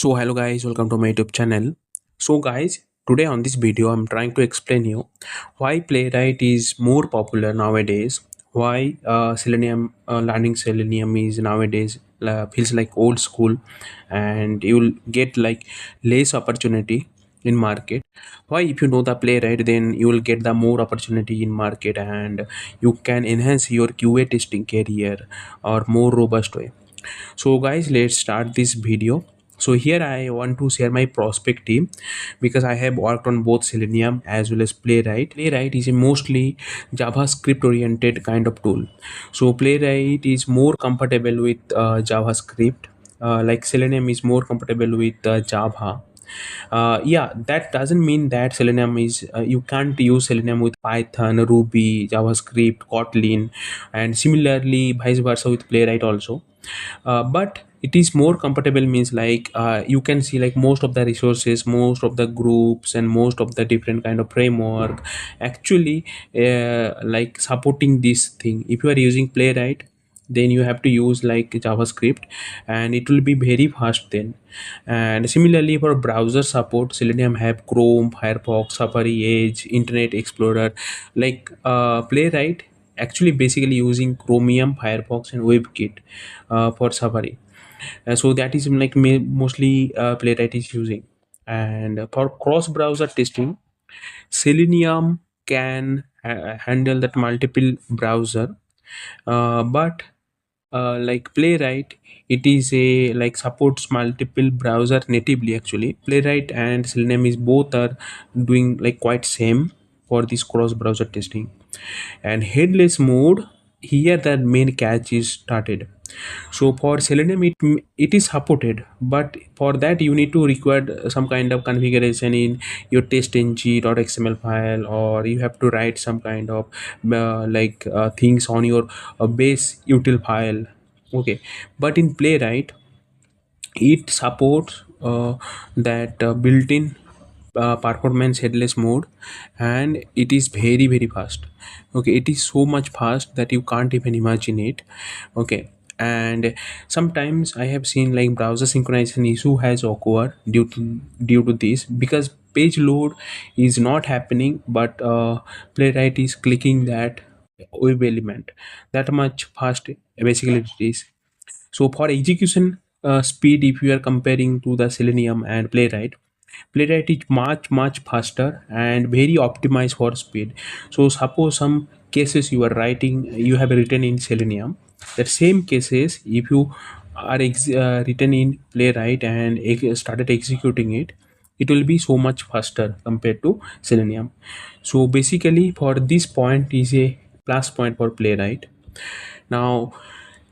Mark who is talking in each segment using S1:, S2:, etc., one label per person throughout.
S1: So hello guys, welcome to my YouTube channel. So guys, today on this video I'm trying to explain you why Playwright is more popular nowadays, why Selenium learning Selenium is nowadays feels like old school, and you'll get like less opportunity in market. Why if you know the Playwright, then you will get the more opportunity in market, and you can enhance your QA testing career or more robust way. So guys, let's start this video. So here I want to share my perspective because I have worked on both Selenium as well as Playwright. Playwright is a mostly JavaScript oriented kind of tool. So Playwright is more comfortable with JavaScript, like Selenium is more comfortable with Java. Yeah, that doesn't mean that Selenium is you can't use Selenium with Python, Ruby, JavaScript, Kotlin, and similarly vice versa with Playwright also. But it is more comfortable means like you can see like most of the resources, most of the groups, and most of the different kind of framework actually like supporting this thing. If you are using Playwright, then you have to use like JavaScript, and it will be very fast then. And similarly for browser support, Selenium have Chrome, Firefox, Safari, Edge, Internet Explorer. Like Playwright actually basically using Chromium, Firefox, and WebKit for Safari. So that is like mostly Playwright is using. And for cross browser testing, Selenium can handle that multiple browser, but like Playwright, it is a like supports multiple browser natively. Actually Playwright and Selenium is both are doing like quite same for this cross browser testing. And headless mode, here the main catch is started. So for Selenium, it is supported, but for that you need to require some kind of configuration in your testng.xml file, or you have to write some kind of things on your base util file. Okay, but in Playwright, it supports that built-in performance headless mode, and it is very fast. Okay, it is so much fast that you can't even imagine it. Okay, and sometimes I have seen like browser synchronization issue has occurred due to this, because page load is not happening, but Playwright is clicking that web element that much fast. Basically it is. So for execution speed, if you are comparing to the Selenium and Playwright is much faster and very optimized for speed. So suppose some cases you have written in Selenium, that same cases if you are written in Playwright and started executing it, it will be so much faster compared to Selenium. So basically for this point is a plus point for Playwright. Now,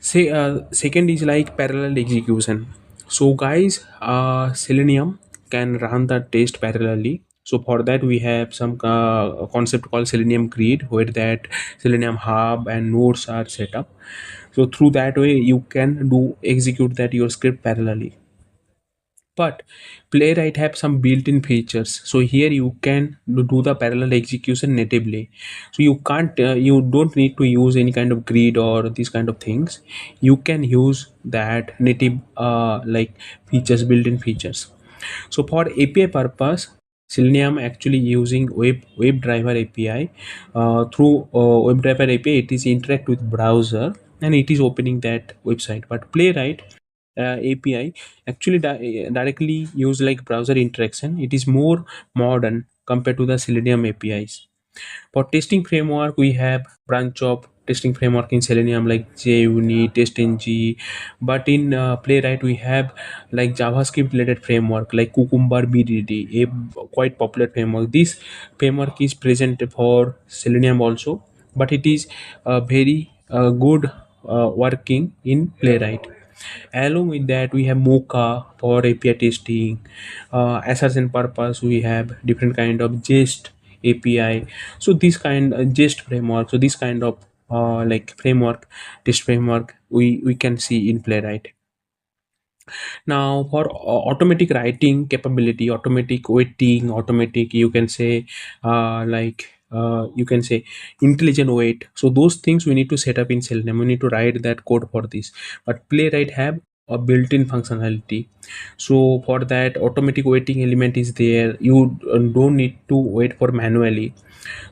S1: say second is like parallel execution. So guys, Selenium can run the test parallelly. So for that we have some concept called Selenium grid, where that Selenium hub and nodes are set up. So through that way you can do execute that your script parallelly. But Playwright have some built-in features, so here you can do the parallel execution natively. So you don't need to use any kind of grid or these kind of things. You can use that native like features, built-in features. So for API purpose, Selenium actually using WebDriver API. Through WebDriver API, it is interact with browser and it is opening that website. But Playwright API actually directly use like browser interaction. It is more modern compared to the Selenium APIs. For testing framework, we have branch of testing framework in Selenium like JUnit, TestNG, but in Playwright we have like JavaScript related framework like Cucumber BDD, a quite popular framework. This framework is present for Selenium also, but it is very good working in Playwright. Along with that, we have Mocha for API testing. As in purpose, we have different kind of Jest API. So this kind Jest framework. So this kind of like framework, test framework, we can see in Playwright. Now for automatic writing capability, automatic waiting, automatic you can say you can say intelligent wait. So those things we need to set up in Selenium. We need to write that code for this. But Playwright have a built-in functionality. So for that, automatic waiting element is there. You don't need to wait for manually.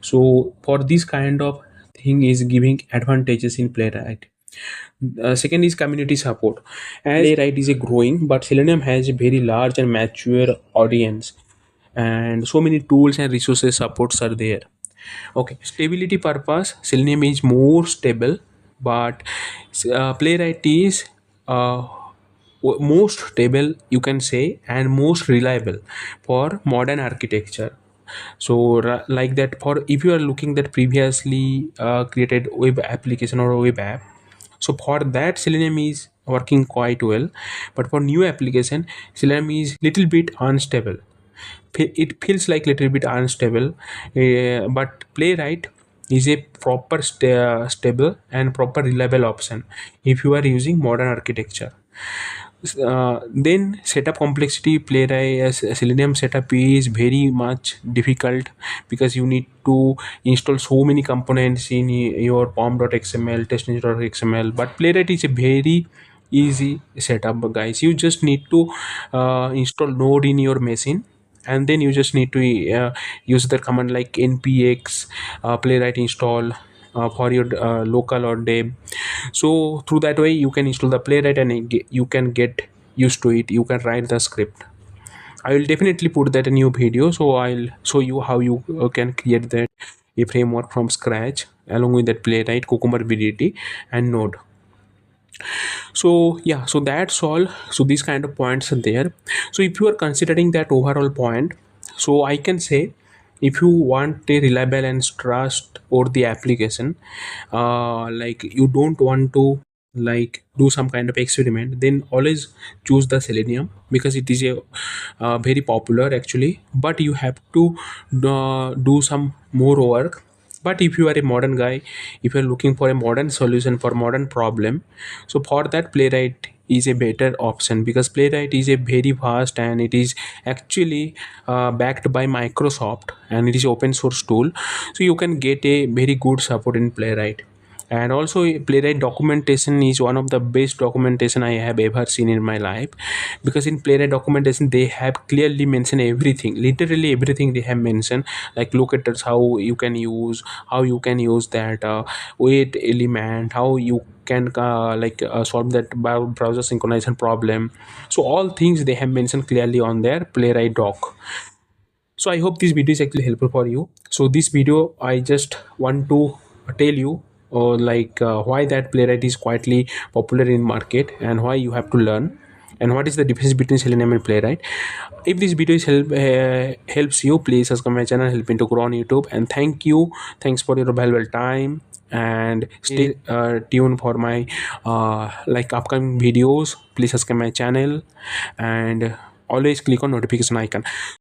S1: So for this kind of thing is giving advantages in Playwright. Second is community support. As Playwright is a growing, but Selenium has a very large and mature audience, and so many tools and resources supports are there. Okay, stability purpose, Selenium is more stable, but Playwright is most stable, you can say, and most reliable for modern architecture. So like that, for if you are looking that previously created web application or web app, so for that Selenium is working quite well, but for new application Selenium is little bit unstable. It feels like little bit unstable, but Playwright is a proper stable and proper reliable option if you are using modern architecture. Then setup complexity, Playwright as Selenium setup is very much difficult because you need to install so many components in your pom.xml, testnet.xml. But Playwright is a very easy setup, guys. You just need to install Node in your machine, and then you just need to use the command like npx Playwright install for your local or dev. So through that way you can install the Playwright, and you can get used to it. You can write the script. I will definitely put that in your video, so I'll show you how you can create that a framework from scratch along with that Playwright, Cucumber bdt, and Node. So yeah, so that's all. So these kind of points are there. So if you are considering that overall point, so I can say, if you want a reliable and trust over the application, like you don't want to like do some kind of experiment, then always choose the Selenium because it is a very popular actually, but you have to do some more work. But if you are a modern guy, if you are looking for a modern solution for modern problem, so for that Playwright is a better option because Playwright is a very fast, and it is actually backed by Microsoft, and it is open source tool, so you can get a very good support in Playwright. And also Playwright documentation is one of the best documentation I have ever seen in my life, because in Playwright documentation they have clearly mentioned everything, literally everything they have mentioned, like locators, how you can use that wait element, how you can solve that browser synchronization problem. So all things they have mentioned clearly on their Playwright doc. So I hope this video is actually helpful for you. So this video I just want to tell you why that Playwright is quietly popular in market, and why you have to learn, and what is the difference between Selenium and Playwright. If this video is helps you, please subscribe my channel, help me to grow on YouTube. And thanks for your valuable time, and stay tuned for my upcoming videos. Please subscribe my channel, and always click on notification icon.